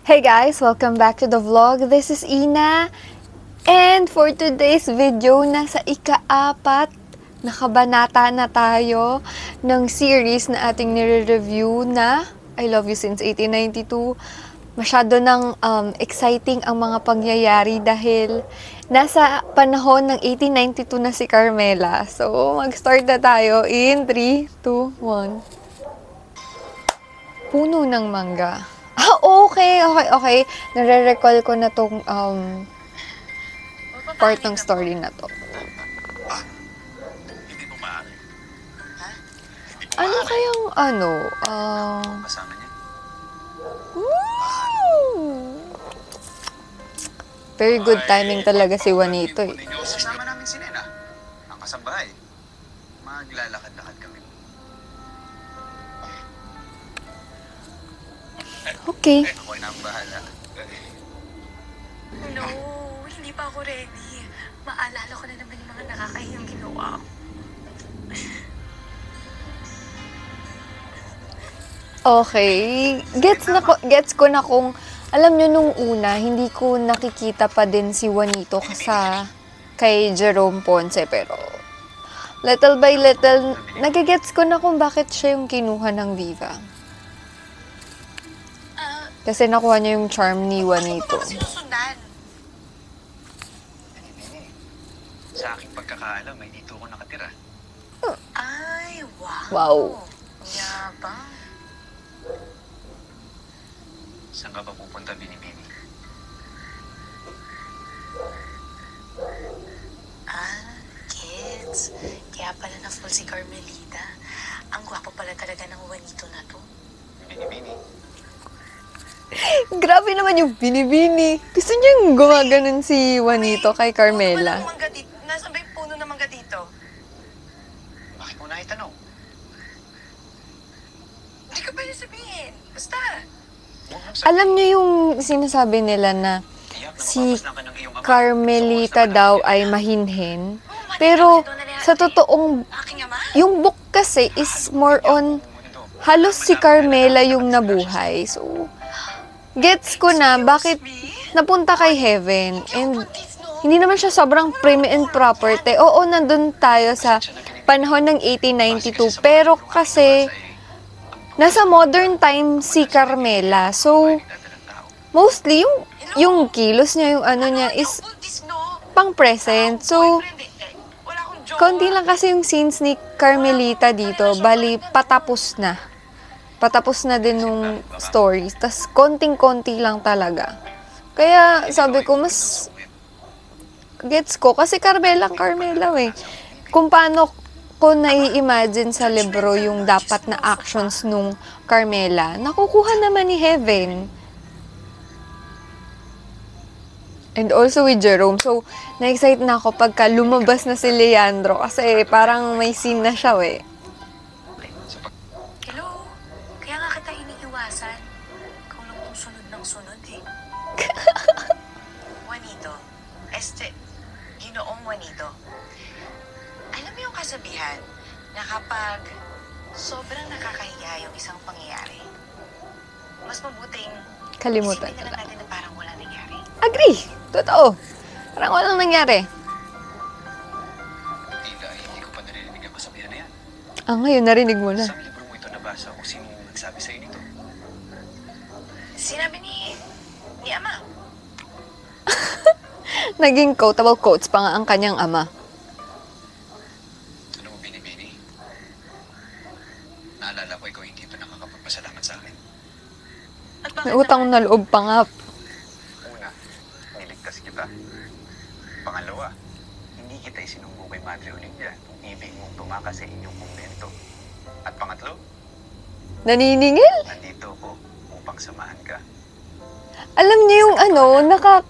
Hey guys! Welcome back to the vlog. This is Ina. And for today's video, nasa ika-4 na kabanata na tayo ng series na ating nire-review na I Love You Since 1892. Masyado ng exciting ang mga pangyayari dahil nasa panahon ng 1892 na si Carmela. So, mag-start na tayo in 3, 2, 1. Puno ng mangga. Okay. Nare-recall ko na tong part ng story na to. Hindi mo maaari. Ha? Ano kayang Kasama niya? Very good timing talaga si Juanito eh. Kasama namin si Nena. Ang kasambahay. Maglalakad-lakad kami. Okay. Ako na ang bahala. No, hindi pa ako ready. Maalala ko na naman yung mga nakakahiyang ginawa ko. Okay. Gets ko na kung, alam nyo nung una, hindi ko nakikita pa din si Juanito kay Jerome Ponce, pero little by little, nagigets ko na kung bakit siya yung kinuha ng Viva. Kasi nakuha niya yung charm ni Juanito. Sinusundan. Sa aking pagkakaalam, may dito ako nakatira. Ay, wow. Wow. Yabang. Saan ka ba pupunta, Binibini? Kids. Kaya pala na full si Carmelita. Ang gwapo pala talaga ng Juanito na to. Binibini? Grabe naman yung binibini. Gusto niyang gumaganon si Juanito kay Carmela. Nasaan ba yung puno ng mangga dito? Bakit mo na itanong? Hindi ka pwede sabihin. Basta. Alam niyo yung sinasabi nila na si Carmelita daw ay mahinhin. Pero sa totoong, Aking ama? yung book kasi is more on halos si Carmela yung nabuhay. So, gets ko na bakit napunta kay Heaven. And hindi naman siya sobrang prim and proper. Oo, nandun tayo sa panahon ng 1892. Pero kasi, nasa modern time si Carmela. So, mostly, yung kilos niya, yung ano niya, is pang present. So, konti lang kasi yung scenes ni Carmelita dito. Bali, patapos na. Patapos na din nung stories. Tas, konting-konti lang talaga. Kaya, sabi ko, mas gets ko. Kasi Carmela eh. Kung paano ko nai-imagine sa libro yung dapat na actions nung Carmela, nakukuha naman ni Heaven. And also with Jerome. So, na-excite na ako pagka lumabas na si Leandro. Kasi parang may scene na siya eh. Hello? Kaya nga kita iniiwasan. Ikaw lang kung sunod ng sunod eh. Juanito. Ginoong Juanito. Alam mo yung kasabihan na kapag sobrang nakakahiya yung isang pangyayari, mas mabuting Kalimutan isipin na na lang natin na parang wala nangyari. Agree! Totoo. Parang walang nangyari. Hindi ko pa narinig ang kasabihan na yan. Ngayon narinig mo na. Sa libro mo ito nabasa kung sino nagsabi sa'yo nito. Sinabi ni Ama. Naging quotable quotes pa nga ang kanyang ama. Ano mo, Binibini? Naalala ko ikaw hindi pa nakakapagpasalamat sa akin. At May utang na loob pa nga. Una, niligtas kita. Pangalawa, hindi kita isinumbong kay Madre Olivia kung ibig mong tumakas sa inyong kumbento. At pangatlo, Naniningil? nandito ako upang samahan ka. Alam niyo yung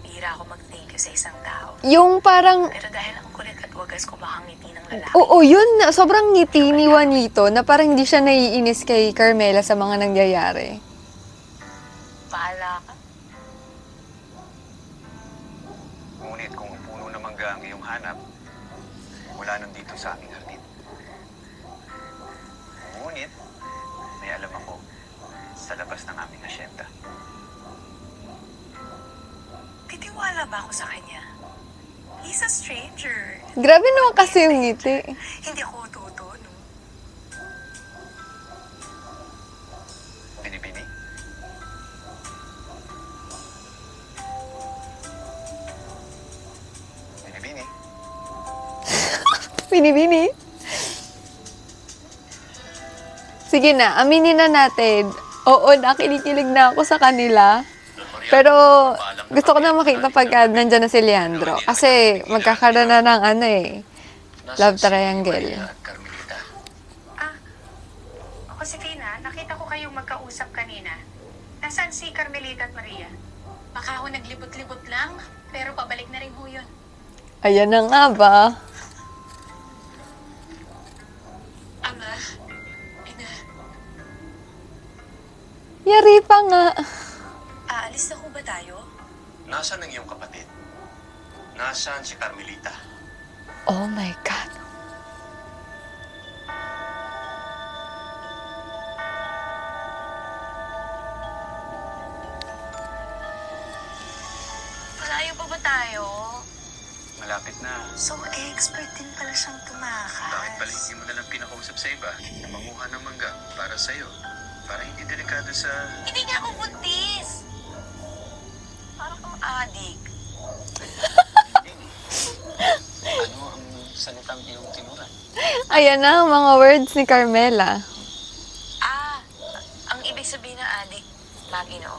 Bira ako mag-thank you sa isang tao. yung parang, Pero dahil ang kulit at wagas ko baka ngiti ng lalaki. oo, yun, sobrang ngiti ni Juanito na parang hindi siya naiinis kay Carmela sa mga nangyayari. Bahala ka. Ngunit kung ang puno ng mangga ang iyong hanap, wala nandito sa aming hardin. Ngunit, may alam ako sa labas ng aming asyenda. ba ako sa kanya? He's a stranger. Grabe naman kasi yung ngiti. Hindi ako tuto, no? Binibini? Binibini? Binibini. Sige na, aminin na natin. Oo, nakinikilig na ako sa kanila. Pero gusto ko na makita pag nandyan na si Leandro. Kasi magkakaroon na ng ano eh. Love triangle. Carmelita. Josefina, nakita ko kayong magkausap kanina. Nasaan si Carmelita at Maria? Baka ako naglibot-libot lang, pero pabalik na rin ho yun. Ayan na nga ba? Ama, ina, Yari pa nga. aalis na ho ba tayo? Nasaan ang iyong kapatid? Nasaan si Carmelita? Oh my God. Malayo pa ba tayo? Malapit na. So, expert din pala siyang tumakas. Bakit pala hindi mo nalang pinakausap sa iba na manguha ng mangga para sa'yo? Para hindi delikado sa... Hindi niya ako buntis! Parang kang adik. Ano ang salitang iyong tinuran? Ayan na ang mga words ni Carmela. Ang ibig sabihin ng adik, Maginoo.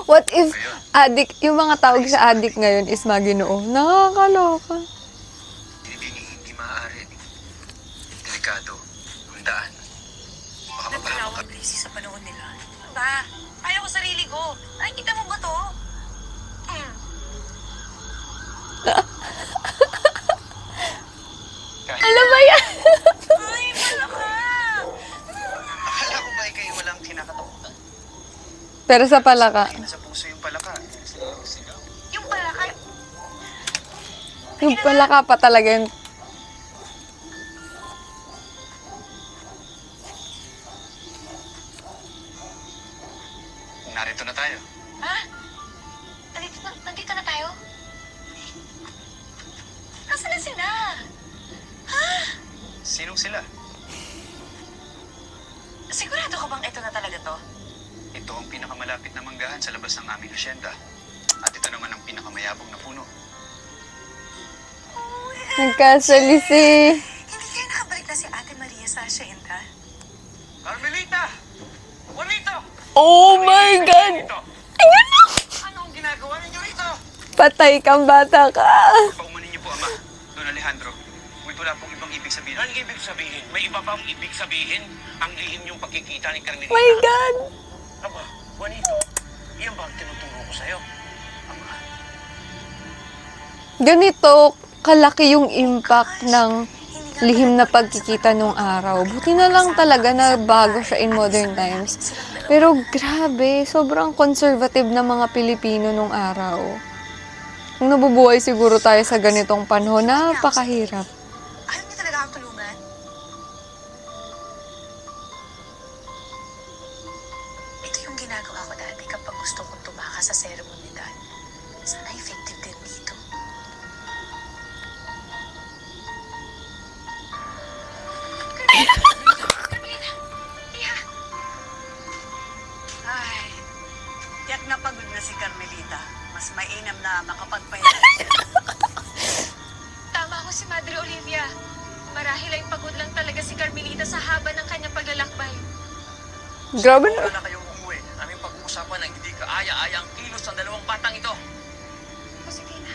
What if adik, yung mga tawag sa adik ngayon is Maginoo? Nakakaloka. Hindi maaari. Delikado. Handaan. Baka mapahamak ka. Nagkalawang busy sa panahon nila. Ba, kaya ko sarili ko. Nakikita mo ba to? Alam ba yan? Ay, malaka! Akala ko ba kayo walang kinakatakutan? Pero sa palaka. Hindi na sa puso yung palaka. Sigaw. Yung palaka, Yung palaka pa talaga yun. Narito na tayo. ha? Nandito na tayo? Nasaan na sila? Sinong sila? Sigurado ka bang ito na talaga to? Ito ang pinakamalapit na manggahan sa labas ng aming asyenda. At ito naman ang pinakamayabong na puno. Nagkasalisi. Hindi kaya nakabalik na si Ate Maria sa asyenda? Carmelita! Juanito! Oh my God! Ayun na! Ano ang ginagawa ninyo rito? Patay kang bata ka. Paumanin niyo po, Ama. Don Alejandro. Ngunit wala pong ibang ibig sabihin. Ano ibig sabihin? May iba bang ibig sabihin? Ang lihim yung pagkikita ni Carmelita? My God! Aba, Juanito, iyan ba ang tinuturo ko sa'yo? Ama, Ganito kalaki yung impact ng lihim na pagkikita nung araw. Buti na lang talaga na bago siya in modern times. Pero grabe, sobrang conservative na mga Pilipino nung araw. Kung nabubuhay siguro tayo sa ganitong panahon, napakahirap. Ayaw niyo talaga akong tulungan? Ito yung ginagawa ko dati kapag gusto kong tumakas sa seremonidad. Sana effective din dito. Carmelita! Iha! Ay, tiyak na pagod na si Carmelita. Mas mainam na makapagpahinga. Tama ako si Madre Olivia. Marahil ay pagod lang talaga si Carmelita sa haba ng kanyang paglalakbay. Grabe wala na. na kayong umuwi. Aming pag-uusapan na hindi kaaya-aya ang kilos ng dalawang batang ito. Josefina,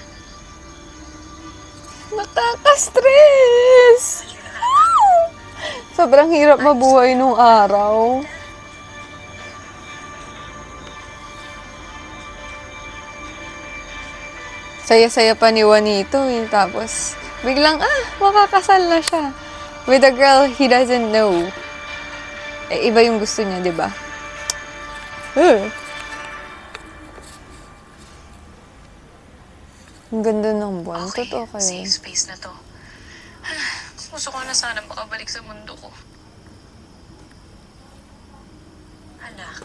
Nakaka-stress! Sobrang hirap mabuhay nung araw. Saya-saya pa ni Juanito eh. Tapos, biglang, makakasal na siya. With a girl he doesn't know. Eh, iba yung gusto niya, di ba? Ang ganda ng buwan. Totoo kayo. Safe space na to. Gusto ko na sana makabalik sa mundo ko. Anak,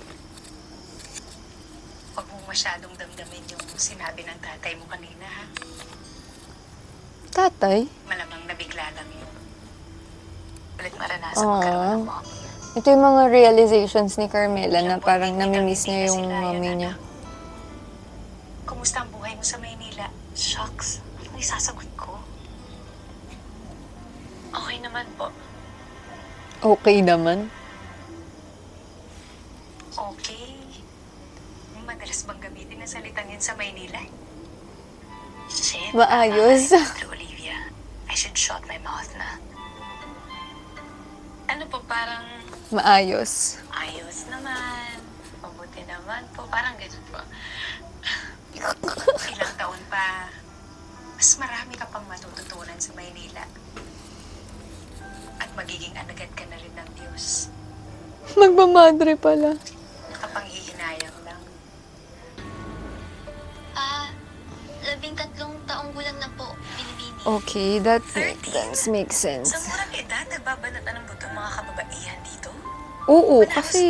Huwag mong masyadong damdamin yung sinabi ng tatay mo kanina, ha? Tatay? Malamang nabigla lang yun. Ulit maranasan magkaroon ng mom. Ito yung mga realizations ni Carmela na parang namimiss niya yung mommy niya. Kumusta ang buhay mo sa Maynila? Shucks, anong isasagot ko? Okay naman po. Okay naman. Okay. Madalas bang gamitin ang salitang yan sa Maynila? Shit. Maayos. Olivia, I should shut my mouth na. Ano po, parang Maayos. Ayos naman. Mabuti naman po. Parang ganyan po. Ilang taon pa, mas marami ka pang matututunan sa Maynila. At magiging alagad ka na rin ng Diyos. Magmamadre pala. Nakapanghihinayang lang. 13 taong gulang na po, Binibini. Okay, that makes sense. Sa murang edad, nagbabanatan ng buto mga kababaihan dito? Oo, Wala kasi...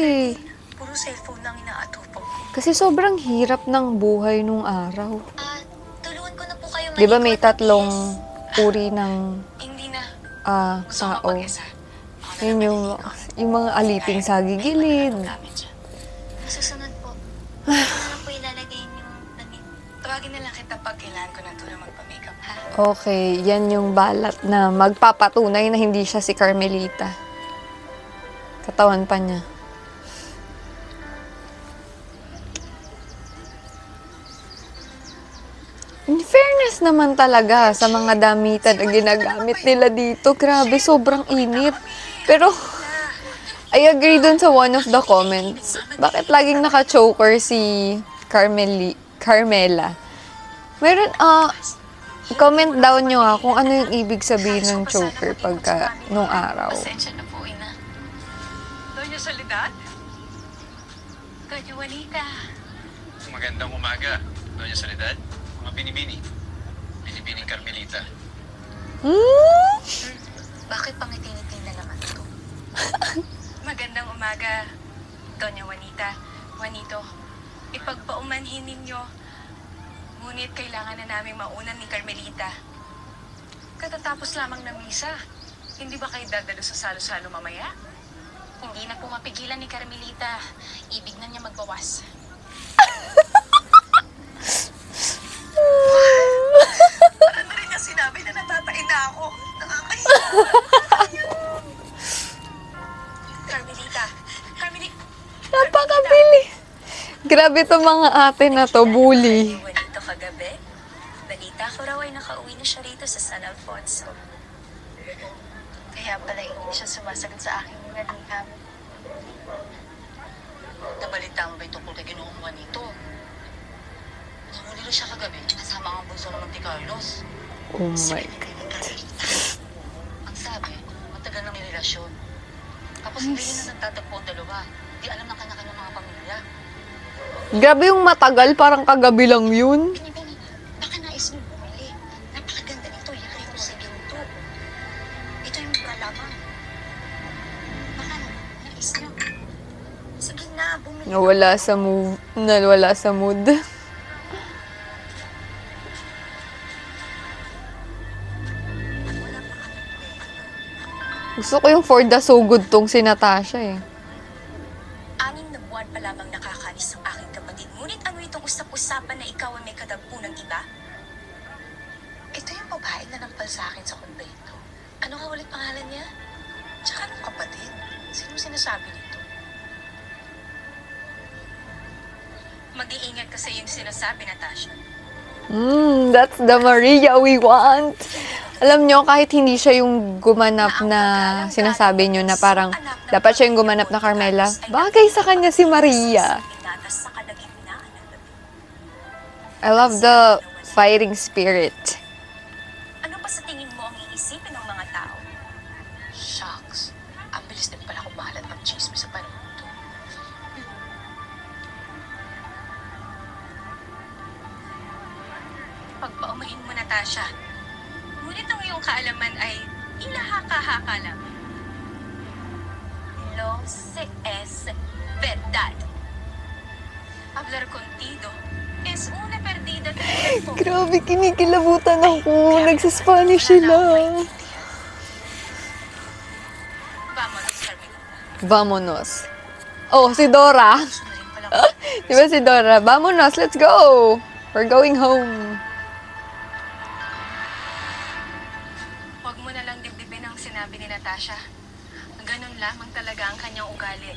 Puro cellphone lang inaatupag ko. Kasi sobrang hirap ng buhay nung araw. Tulungan ko na po kayo Di ba may maligo at tatlong mag-yes. uri ng Hindi na. Gusto ko tao? mag-isa. Ako na Yun lang yung mga aliping sa gigilid. Susunod po. Ano na lang po ilalagay yung damit. Tawagin na lang kita pag kailangan ko na ito na magpa-makeup, ha? Okay, yan yung balat na magpapatunay na hindi siya si Carmelita. Katawan pa niya. In fairness naman talaga sa mga damitan na ginagamit nila dito. Grabe, sobrang init. Pero, I agree dun sa one of the comments. Bakit laging naka-choker si Carmela? Meron, comment down nyo kung ano yung ibig sabihin ng choker pagka nung araw. Pasensya na po, ina. Doña Soledad? Doña Juanita. Magandang umaga, Doña Soledad. Mga binibini. Binibining Carmelita. Bakit pangiti-ngiti na naman ito? Magandang umaga, Doña Juanita. Juanito, ipagpaumanhin ninyo. Ngunit kailangan na namin maunan ni Carmelita. Katatapos lamang ng misa. Hindi ba kayo dadalo sa salo-salo mamaya? Hindi na po mapigilan ni Carmelita. Ibig na niya magbawas. Parang na rin niya sinabi na natatain na ako. Nakakahiya. Carmelita. Napakabili. Grabe to mga ate na to, bully. Juanito kagabi. Balita ko raw ay nakauwi na siya rito sa San Alfonso. Kaya pala hindi siya sumasagot sa aking mga liham. Nabalita mo ba tungkol kay Ginoong Juanito? Nahuli rin siya kagabi kasama ang bunso ng Monte Carlos. Oh my Sabi God. ni Carmelita. Ang sabi, matagal na may relasyon. Tapos hindi na nagtatagpo ang dalawa. Di alam ng kanya-kanyang mga pamilya. Grabe yung matagal, parang kagabi lang yun. Binibini, baka nais mo bumili. Napakaganda nito. Yari ko sa ginto. Ito yung mura lamang. Baka nais nyo. Sige na, bumili. Nawala sa mood. Gusto ko yung for the so good tong si Natasha eh. 6 na buwan pa lamang nakakalis ang aking kapatid. Ngunit ano itong usap-usapan na ikaw ay may kadagpo ng iba? Ito yung babae na nampal sa akin sa kumbento. Ano nga ulit pangalan niya? Tsaka anong kapatid? Sinong sinasabi nito? Mag-iingat ka sa iyong sinasabi, Natasha. That's the Maria we want. Alam nyo, kahit hindi siya yung gumanap na sinasabi nyo na parang dapat siya yung gumanap na Carmela, bagay sa kanya si Maria. Inatas sa kalagitnaan ng gabi. I love the fighting spirit. Ano pa sa tingin mo ang iisipin ng mga tao? Shucks. Ang bilis din pala kumalat ng chismis sa panahon to. Pagpaumahin mo, Natasha. Ngunit ang iyong kaalaman ay ilahaka-haka lang. Lo se es verdad. hablar contigo es una perdida de tiempo. Grabe, kinikilabutan ako. Nagsa-Spanish sila. Vámonos, Carmelita. Vamonos. Oh, si Dora. Gusto na rin pala Di ba si Dora? Vamonos, let's go! We're going home. Huwag mo na lang dibdibin ang sinabi ni Natasha. Ganun lamang talaga ang kanyang ugali.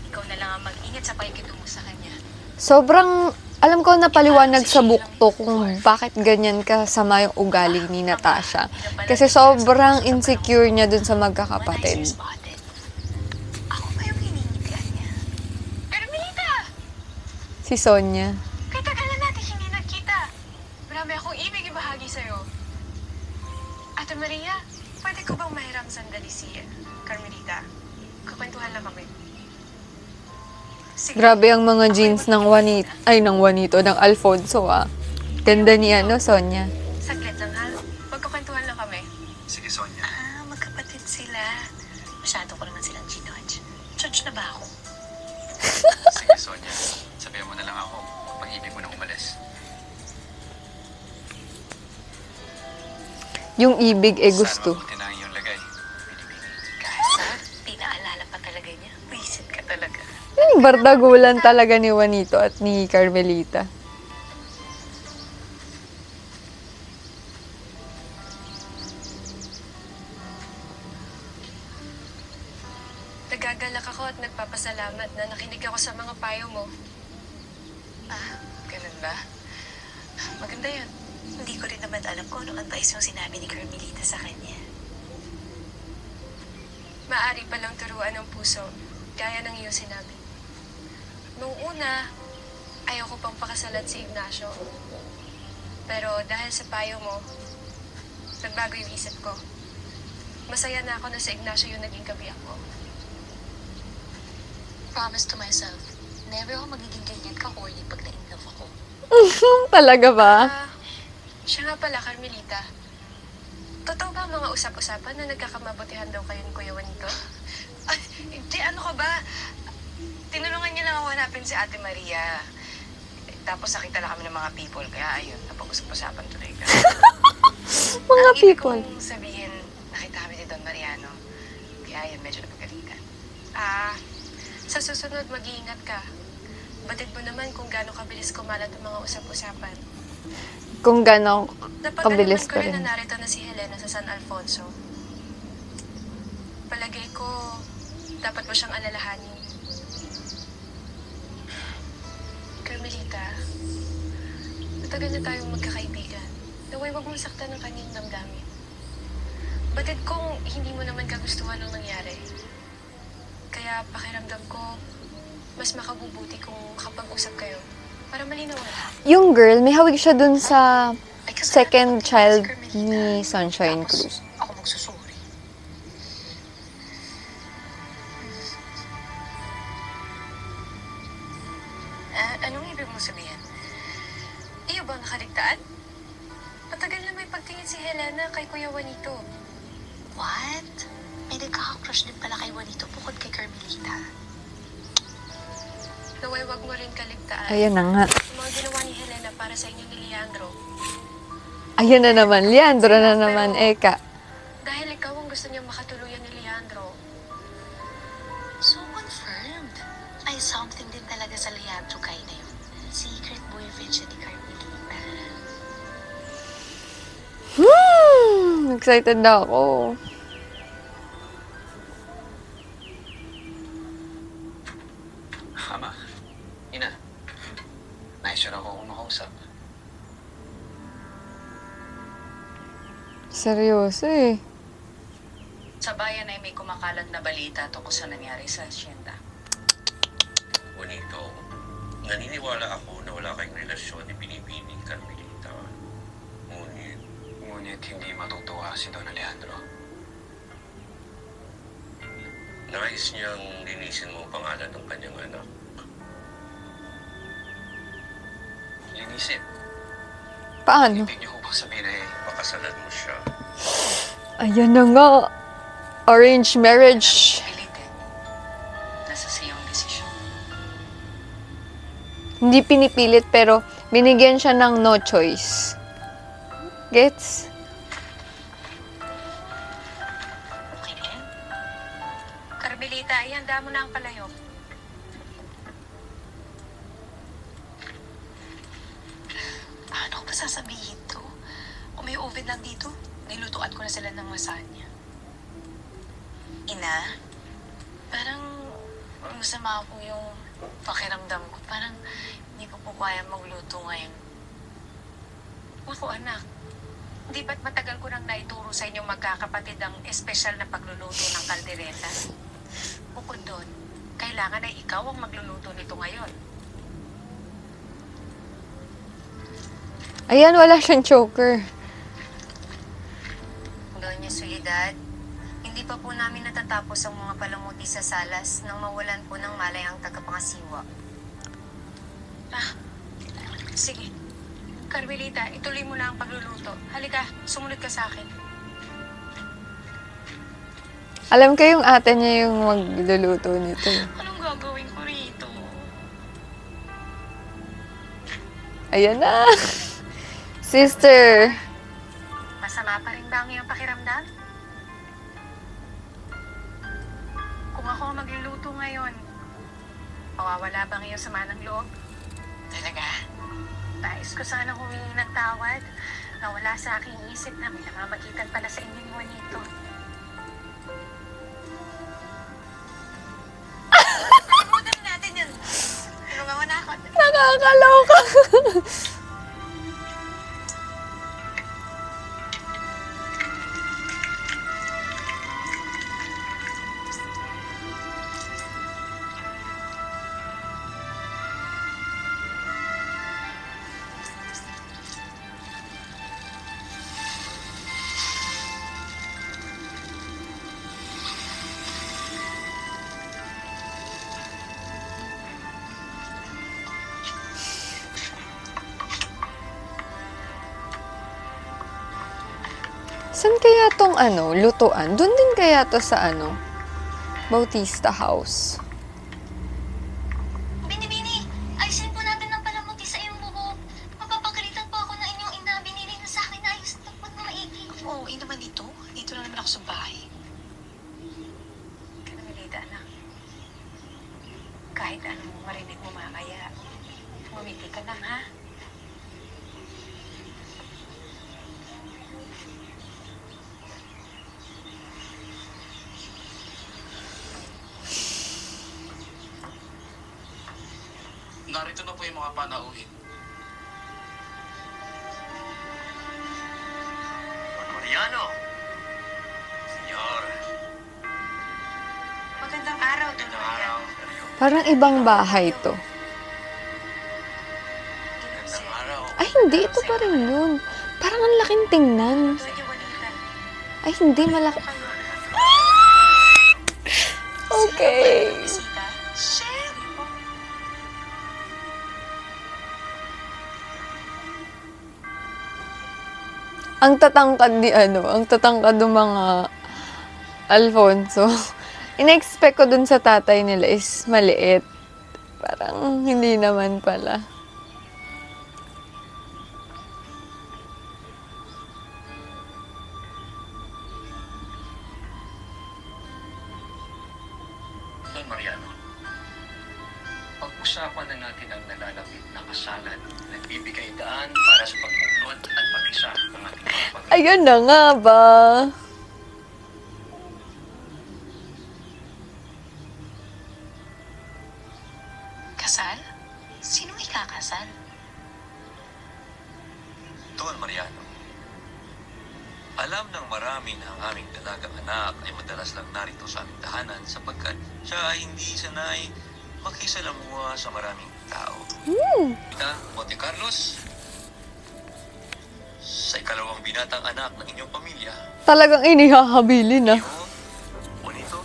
Ikaw na lang ang mag-ingat sa pakikitungo sa kanya. Sobrang, alam ko napaliwanag sa book to kung bakit ganyan kasama yung ugali ni Natasha. Kasi sobrang insecure niya dun sa magkakapatid. spotted. Ako ba yung hinihitian niya? Carmelita! Si Sonia. Kay tagal na natin hindi nagkita. Marami akong ibig ibahagi sa'yo. Ate Maria, pwede ko bang mahiram sandali si Carmelita? Kakwentuhan lang kami. Sige. Grabe ang mga jeans ng Juanito, ng Alfonso ah. Ganda ni Sonia. Saglit lang ha. Magkakwentuhan lang kami. Sige, Sonia. Magkapatid sila. Masyado ko naman silang ginudge. Judge na ba ako? Sige, Sonia. Sabihan mo na lang ako pag ibig mo nang umalis. Yung ibig gusto. Sana mabuti na ang iyong lagay. Kasa, pinaalala pa talaga niya. Wisit ka talaga. Yung bardagulan talaga ni Juanito at ni Carmelita. Nagagalak ako at nagpapasalamat na nakinig ako sa mga payo mo. Ganun ba? Maganda yun. Hindi ko rin naman alam kung anong advice yung sinabi ni Carmelita sa kanya. Maari palang turuan ng puso, gaya ng iyong sinabi. Nung una, ayaw ko pang pakasalan si Ignacio. Pero dahil sa payo mo, nagbago yung isip ko. Masaya na ako na si Ignacio yung naging kabiyak ko. Promise to myself, never ako magiging ganyan ka-corny pag na-in-love ako. Talaga ba? Siya nga pala, Carmelita. Totoo ba ang mga usap-usapan na nagkakamabutihan daw kayo ni Kuya Juanito? Ay, hindi, ano ka ba? Tinulungan niya lang ako hanapin si Ate Maria. Tapos nakita lang kami ng mga people, kaya ayun, napag-usap-usapan tuloy ka. Mga Ang people. ibig kong sabihin, nakita kami ni Don Mariano. Kaya ayun, medyo napagalitan. Sa susunod, mag-iingat ka. Batid mo naman kung gaano kabilis kumalat ang mga usap-usapan. Kung gano'ng Napagalaman kabilis ko pa rin rin. na narito na si Helena sa San Alfonso. Palagay ko, dapat mo siyang alalahanin. Carmelita, matagal na tayong magkakaibigan. Naway wag mong saktan ng kanyang damdamin. Batid kong hindi mo naman kagustuhan ang nangyari. Kaya pakiramdam ko, mas makabubuti kung kapag usap kayo. Para malinaw lahat. Yung girl, may hawig siya dun sa Ay, kasalanan second ko child si Carmelita. ni Sunshine Tapos, Cruz. ako magsusuri. Anong ibig mong sabihin? Iyo ba nakaligtaan? Matagal na may pagtingin si Helena kay Kuya Juanito. What? May nagkaka-crush din pala kay Juanito bukod kay Carmelita. Naway wag mo rin kaligtaan. Ayan na nga. Yung mga ginawa ni Helena para sa inyo ni Leandro. Ayan na naman. Leandro na naman, Eka. Dahil ikaw ang gusto niyang makatuluyan ni Leandro. So confirmed. Ay, something din talaga sa Leandro kay na yun. Secret boyfriend siya ni Carmelita. Excited na ako. Ama, Ina, nais siya ako kung makausap. Seryoso eh. Sa bayan ay may kumakalat na balita tungkol sa nangyari sa asyenda. Juanito, naniniwala ako na wala kayong relasyon ni Binibining Carmelita. Ngunit hindi matutuwa si Don Alejandro. Nais niyang linisin mo ang pangalan ng kanyang anak. Linisin. Paano? Ibig niyo bang sabihin ay Pakasalan mo siya. Ayan na nga. Arranged marriage. Pilitin. Nasa siyang desisyon. Hindi pinipilit, pero binigyan siya ng no choice. Gets? Okay na yan. Carmelita, ihanda mo na ang palayok. Ano ko ba sasabihin to? Kung may oven lang dito, nilutuan ko na sila ng lasagna. Ina, parang masama ako yung pakiramdam ko. Parang hindi ko po kaya magluto ngayon. Ako, anak. Di ba't matagal ko nang naituro sa inyong magkakapatid ang espesyal na pagluluto ng kaldereta? Bukod doon, kailangan ay ikaw ang magluluto nito ngayon. Ayan, wala siyang choker. Doña Soledad, hindi pa po namin natatapos ang mga palamuti sa salas nang mawalan po ng malay ang tagapangasiwa. Sige. Carmelita, ituloy mo na ang pagluluto. Halika, sumunod ka sa akin. Alam ko yung ate niya yung magluluto nito. Anong gagawin ko rito? Ayan na! Sister! Masama pa rin ba ang iyong pakiramdam? Kung ako ang magluluto ngayon, mawawala ba ang iyong sama ng loob? Talaga? Nais ko sana humingi ng tawad na wala sa aking isip na may namamagitan pala sa inyong Juanito. Kalimutan natin yun. Tulungan mo na ako. Nakakaloka! Saan kaya tong lutuan? Doon din kaya to sa Bautista House. Bini-bini, ayusin po natin ang palamuti sa iyong buhok. Mapapagalitan po ako ng inyong ina. Binili na sa akin na ayos na pag maigi. Oo, naman dito. Dito lang naman ako sa bahay. Carmelita, anak. Kahit anong marinig mo mamaya, umiti ka lang, ha? Narito na po yung mga panauhin. Don Mariano. Senyor. Magandang araw, Don Magandang Mariano. araw. Sergio. Parang ibang bahay to. Magandang araw. Ay, hindi. Ito pa rin yun. Parang ang laking tingnan. Doña Juanita, Ay, hindi. Malaki. kayo. Okay. Bisita? Chef! Ang tatangkad ang tatangkad ng mga Alfonso. In-expect ko dun sa tatay nila is maliit. Parang hindi naman pala. Don Mariano, pag-usapan na natin ang nalalapit na kasalan, nagbibigay daan para sa pagbuklod at pag-isa ng ating mga pamilya. Ayun na nga ba? Kasal? Sino ikakasal? Don Mariano, alam ng marami na ang aming dalagang anak ay madalas lang narito sa aming tahanan sapagkat siya ay hindi sanay makisalamuha sa maraming tao. Ita, Monte Carlos, sa ikalawang binatang anak ng inyong pamilya, Talagang inihahabilin na. iyo, Juanito,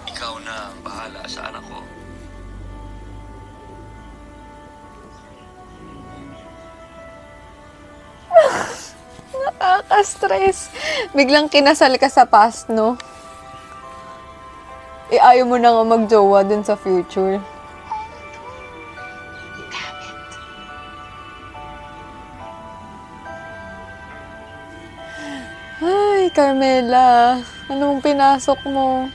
ikaw na ang bahala sa anak ko. Nakaka-stress. Biglang kinasal ka sa past, no? Ayaw mo na nga mag-jowa dun sa future. Carmela. Anong pinasok mo?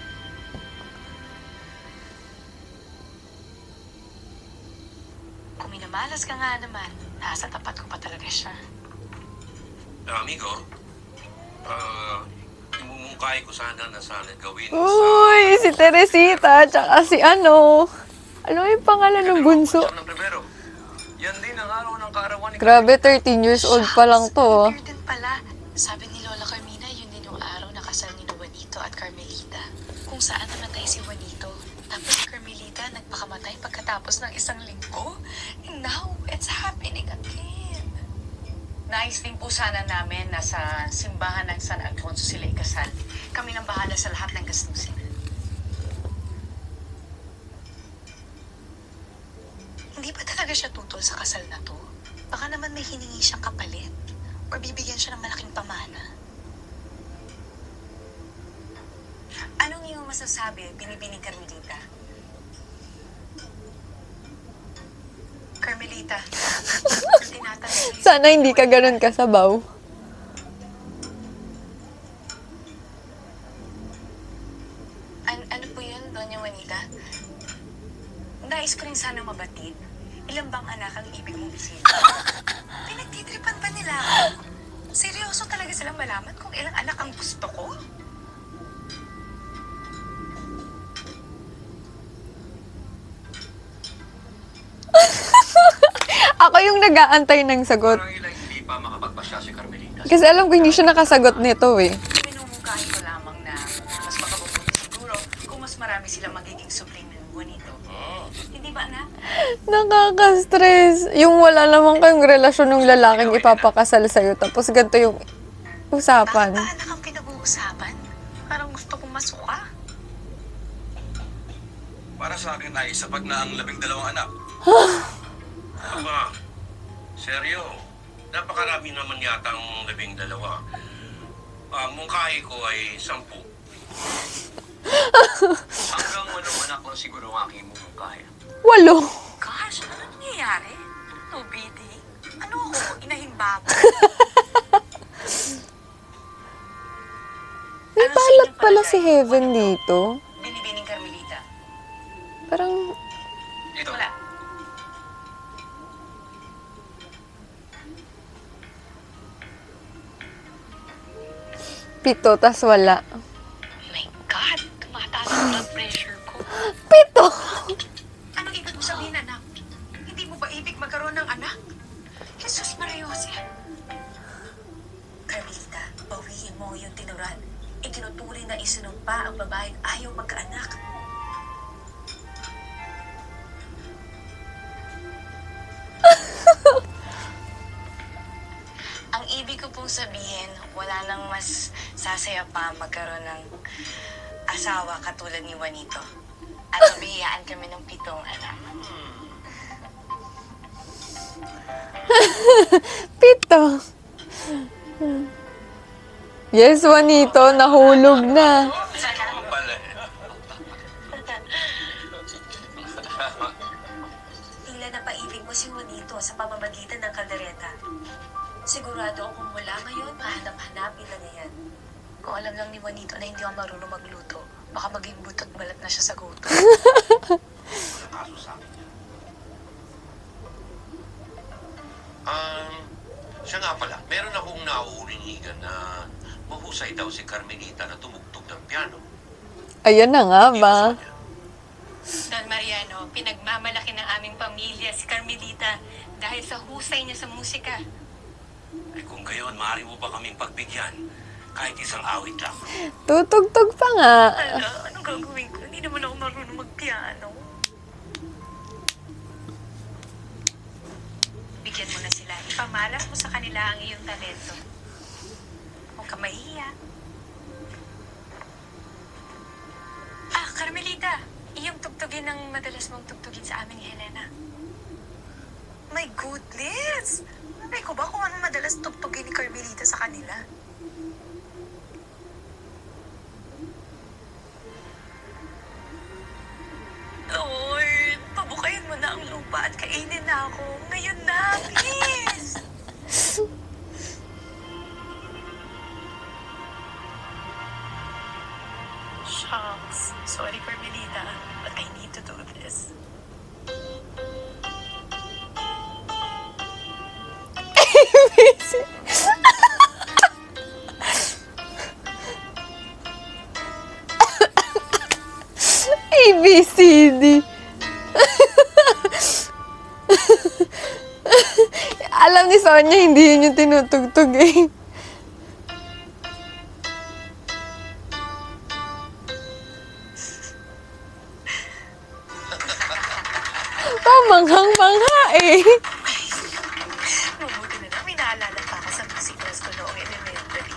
Kung minamalas ka nga naman, nasa tapat ko pa talaga siya. Amigo, imumungkahi ko sana na sana gawin Uy, si Teresita, tsaka si ano. Ano yung pangalan ng bunso? ng Pebrero. Yan din ang araw ng kaarawan ni Grabe, 13 years old pa lang to. Weird din pala. Sabi ni Lola Carmina, yun din yung araw na kasal ni Juanito at Carmelita. Kung saan namatay si Juanito. Tapos si Carmelita nagpakamatay pagkatapos ng 1 linggo. And now, it's happening again. Nais din po sana namin na sa simbahan ng San Alfonso sila ikasal. Kami nang bahala sa lahat ng gastusin. Hindi ba talaga siya tutol sa kasal na to? Baka naman may hiningi siyang kapalit. Or bibigyan siya ng malaking pamana. Anong iyong masasabi, Binibining Carmelita? Carmelita, tinatanong. Sana hindi ka ganun kasabaw. Ano po yun, Doña Juanita? Nais ko rin sana mabatid. Ilan bang anak ang ibig mong bisita? Pinagtitripan ba nila ako? Seryoso talaga silang malaman kung ilang anak ang gusto ko? Ako yung nag-aantay ng sagot. Parang ilang hindi pa makapagpasya si Carmelita. Kasi alam ko hindi siya nakasagot nito eh. Minumungkahin ko lamang na mas makabubuti siguro kung mas marami silang magiging supling ng Juanito. Hindi ba, anak? Nakaka-stress. Yung wala naman kayong relasyon ng lalaking ipapakasal sa'yo. Tapos ganito yung usapan. Bakit ba anak ang pinag-uusapan? Parang gusto kong masuka. Para sa akin ay sapat na ang 12 anak. Aba, seryo. Napakarami naman yata ang 12. Ang mungkahi ko ay 10. Hanggang 8 anak lang siguro ang aking mumungkahi. 8. Gosh, ano nangyayari? No bidding? Ano ako? Inahimbabo? May balat pala si Heaven dito. Binibining Carmelita. Parang Ito. Wala. pito, tas wala. My God, tumataas ang blood pressure ko. 7! Anong ibig mo sabihin, anak? Hindi mo ba ibig magkaroon ng anak? Jesus Maria Jose. Carmelita, bawiin mo yung tinuran. Itinuturi na isinumpa ang babaeng ayaw magkaanak. Ang ibig ko pong sabihin, wala nang mas sasaya pa magkaroon ng asawa katulad ni Juanito. At mabihiyaan kami ng 7 anak. 7. Yes, Juanito, nahulog na. Tila na paibig mo si Juanito sa pamamagitan ng kaldereta. Sigurado akong mula ngayon, mahanap-hanapin na niya yan. Kung alam lang ni Juanito na hindi ako marunong magluto, baka maging butot balat na siya sa gutom. Siya nga pala, meron akong nauulinigan na mahusay daw si Carmelita na tumugtog ng piano. Ayan na nga ba? Don Mariano, pinagmamalaki ng aming pamilya si Carmelita dahil sa husay niya sa musika. Ay kung gayon, maaari mo ba kaming pagbigyan? Kahit isang awit lang. Tutugtog pa nga. Anong gagawin ko? Hindi naman ako marunong magpiano. Bigyan mo na sila. Ipamalas mo sa kanila ang iyong talento. Huwag ka mahihiya. Carmelita, iyong tugtugin ang madalas mong tugtugin sa amin ni Helena. My goodness! Aray ko ba kung ano madalas tugtugin ni Carmelita sa kanila? Lord, pabukayin mo na ang lupa at kainin na ako. Ngayon na, please! ABCD. Alam ni Sonia, hindi yun yung tinutugtog eh. Pamanghang-mangha eh. Mabuti na lang, may naalala pa ako sa music class ko noong elementary.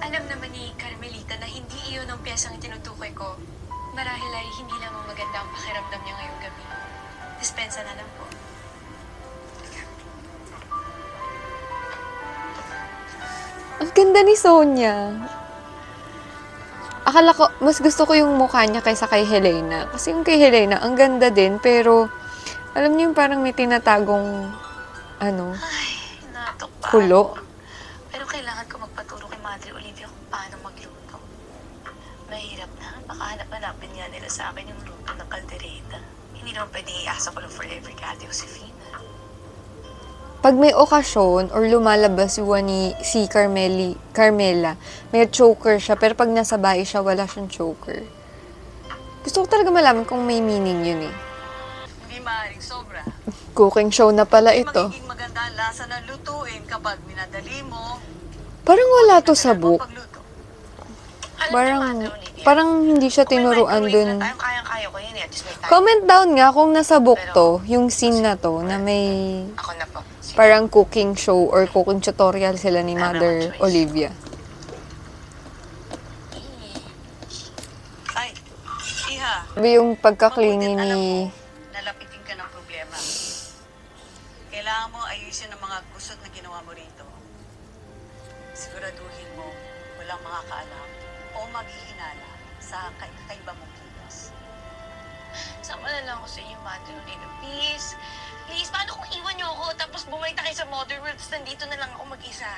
Alam naman ni Carmelita na hindi iyon ang piyesang tinutukoy ko. Marahil ay hindi lamang maganda ang pakiramdam niya ngayong gabi. Dispensa na lang po. Ang ganda ni Sonia. Akala ko, mas gusto ko yung mukha niya kaysa kay Helena. Kasi yung kay Helena, ang ganda din, pero alam niyo yung parang may tinatagong, Ay, natok pa kulo. ako. Pero kailangan ko magpaturo kay Madre Olivia kung paano magluto. Mahirap na. Baka hanap-hanapin nga nila sa akin yung luto ng kaldereta. Hindi naman pwedeng iasa ko lang forever kay Ate Josefina. Pag may okasyon or lumalabas si Carmela, may choker siya, pero pag nasa bahay siya, wala siyang choker. Gusto ko talaga malaman kung may meaning yun eh. Hindi maaaring sobra. Cooking show na pala ito. Magiging maganda ang lasa ng lutuin kapag minadali mo. Parang wala to sa book. Pagluto. Parang hindi siya tinuruan dun. Kayang-kaya ko yun eh. At least may time. Comment down nga kung nasa book to, yung scene na to, na may Ako na po. parang cooking show or cooking tutorial sila ni Mother Olivia. Ay, iha. Sabi yung pagka-clingy ni... Nalapitin ka ng problema. Kailangan mo ayusin ang mga kusot na ginawa mo rito. Siguraduhin mo walang makakaalam o maghihinala sa kakaiba mong kilos. Sama na lang ako sa inyo, Madre Olivia. Please. Please, paano kung iwan niyo ako tapos bumalik na kayo sa Modern World tapos nandito na lang ako mag-isa?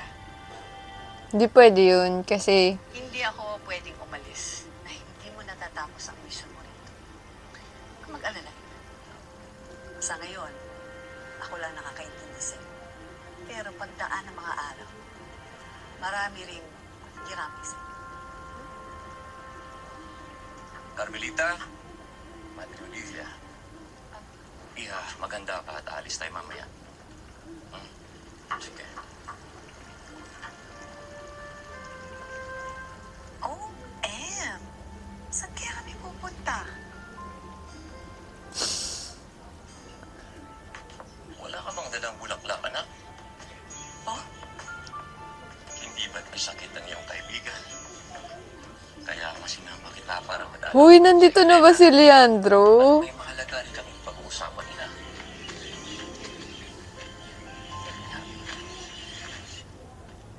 Hindi pwede yun kasi Hindi ako pwedeng umalis na hindi mo natatapos ang mission mo rito. Huwag mag-alala. Sa ngayon, ako lang nakakaintindi sa'yo. Pero pagdaan ng mga araw, marami ring hirami sa'yo. Carmelita, Madre Olivia. Iha, maganda pa at alis tayo mamaya. Sige. Oh, Em! Saan kaya kami pupunta? Wala ka bang dalang bulaklak, anak? Oh? Hindi ba't may sakit ang iyong kaibigan? Kaya masinama kita para madali. Uy, nandito na ba si Leandro? May mahalaga rin kaming pag-uusapan nila.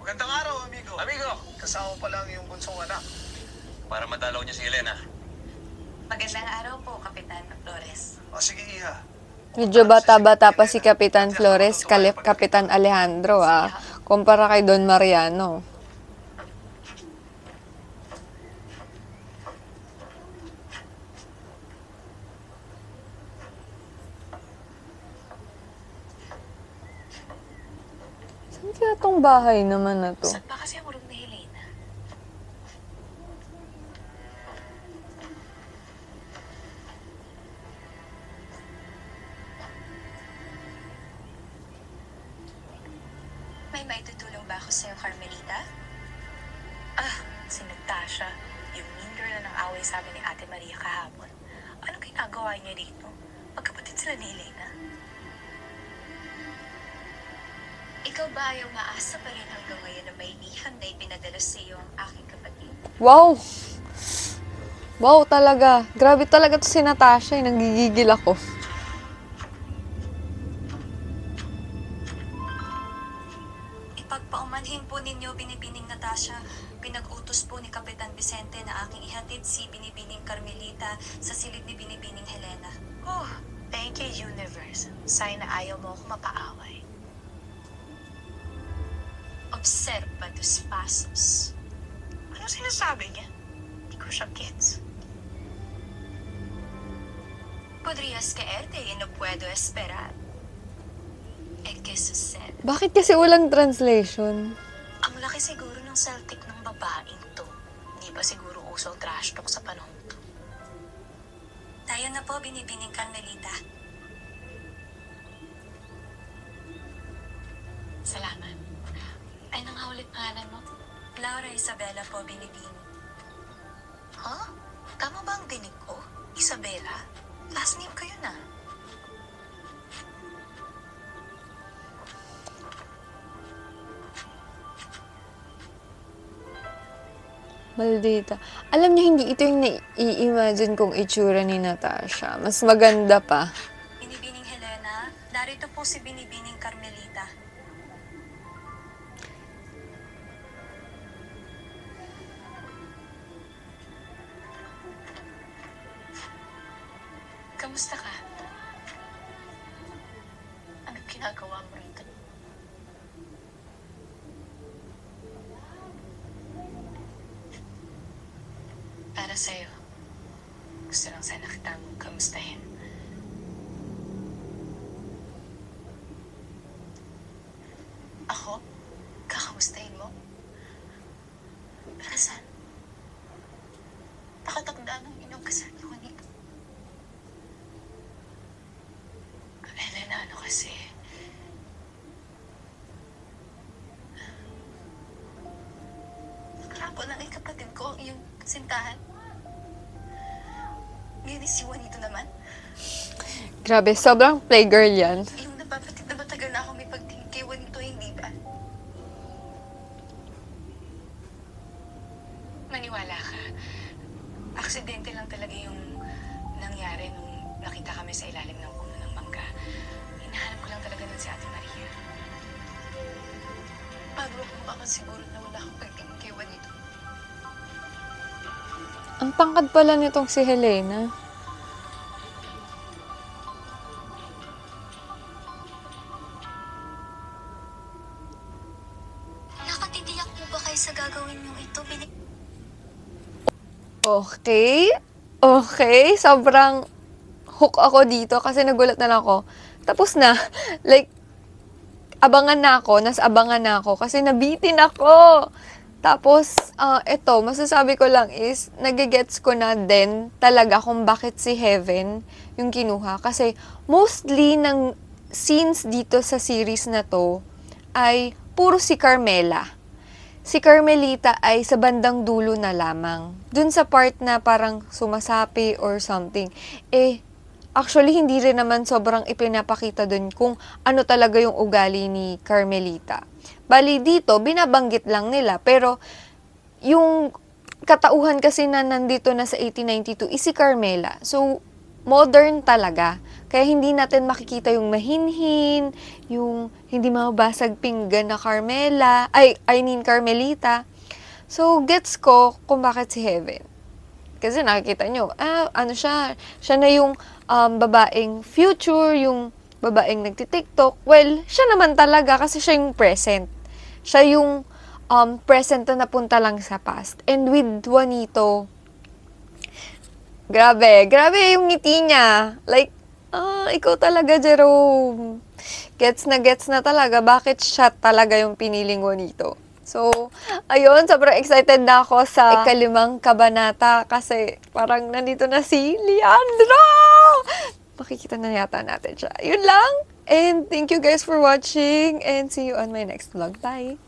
Magandang araw, amigo. Amigo! Kasama pa lang yung bunsong anak. Para madalaw niya si Helena. Magandang araw po, Kapitan Flores. O sige, Iha. Medyo bata-bata pa si Kapitan Flores, Kapitan Alejandro kumpara kay Don Mariano. Saan kaya tong bahay naman na to? Saan pa kasi ang urong ni Helena? May maitutulong ba ako sa'yo, Carmelita? Si Natasha, yung mean girl na nang away sa amin ni Ate Maria kahapon. Ano ginagawa niya dito? Magkapatid sila ni Helena. Ikaw ba ayaw maasa pa rin hanggang ngayon na may liham na ipinadala sa iyo ang aking kapatid? Wow! Wow, talaga. Grabe talaga to si Natasha. Nanggigigil ako. Ipagpaumanhin po ninyo, Binibining Natasha. Pinag-utos po ni Kapitan Vicente na aking ihatid si Binibining Carmelita sa silid ni Binibining Helena. Oh, thank you, Universe. Sign na ayaw mo ako mapaaway. Observa dos pasos. Ano sinasabi niya? Hindi ko siya gets. Podrías caerte y no puedo esperar. et que se sait. Bakit kasi walang translation? Ang laki siguro ng Celtic ng babaeng to. Hindi ba siguro uso ang trash talk sa panahon to? Tayo na po, Binibining Carmelita. Salamat. Ay, nang ulit pangalan mo? Laura Isabella po, Binibining. Huh? Tama ba ang dinig ko? Isabela? Last name kayo na. Maldita. Alam niyo, hindi ito yung nai-imagine kong itsura ni Natasha. Mas maganda pa. Binibining Helena, narito po si Binibining Carmelita. Kamusta ka? Anong ginagawa mo rito? Para sa'yo, gusto lang sana kitang kamustahin. Ako? Kakamustahin mo? Para saan? Nakatakdaan ng inyong kasal ni Juanito. Elena, ano kasi? Kahapon lang ay kapatid ko ang iyong sintahan. Ngayon si Juanito naman. Grabe, sobrang playgirl yan. Yung napapatid na matagal na ako may pagtingin kay Juanito, hindi ba? Maniwala ka. Aksidente lang talaga yung nangyari nung nakita kami sa ilalim ng puno ng mangga. Hinahanap ko lang talaga nun si Ate Maria. Bago ako makasiguro na wala akong pagtingin kay Juanito. Ang tangkad pala nitong si Helena. Nakatitiyak po ba kayo sa gagawin niyong ito, Okay. Okay. Sobrang hook ako dito kasi nagulat na lang ako. Tapos na. Like, abangan na ako. Nas-abangan na ako kasi nabitin ako. Tapos, eto, masasabi ko lang is, nagigets ko na din talaga kung bakit si Heaven yung kinuha. Kasi, mostly ng scenes dito sa series na to ay puro si Carmela. Si Carmelita ay sa bandang dulo na lamang. Dun sa part na parang sumasapi or something. Actually, hindi rin naman sobrang ipinapakita dun kung ano talaga yung ugali ni Carmelita. Bali dito, binabanggit lang nila. Pero, yung katauhan kasi na nandito na sa 1892 is si Carmela. So, modern talaga. Kaya hindi natin makikita yung mahinhin, yung hindi mabasag pinggan na Carmela, Carmelita. So, gets ko kung bakit si Heaven. Kasi nakikita nyo, siya na yung babaeng future, yung babaeng nagtitiktok. Well, siya naman talaga kasi siya yung present. Siya yung present na napunta lang sa past. And with Juanito, grabe yung ngiti niya. Like, ikaw talaga, Jerome. Gets na talaga bakit siya talaga yung piniling Juanito. So, ayun, sobrang excited na ako sa ika-5 kabanata kasi parang nandito na si Leandro! Makikita na yata natin siya. Yun lang! And thank you guys for watching and see you on my next vlog. Bye!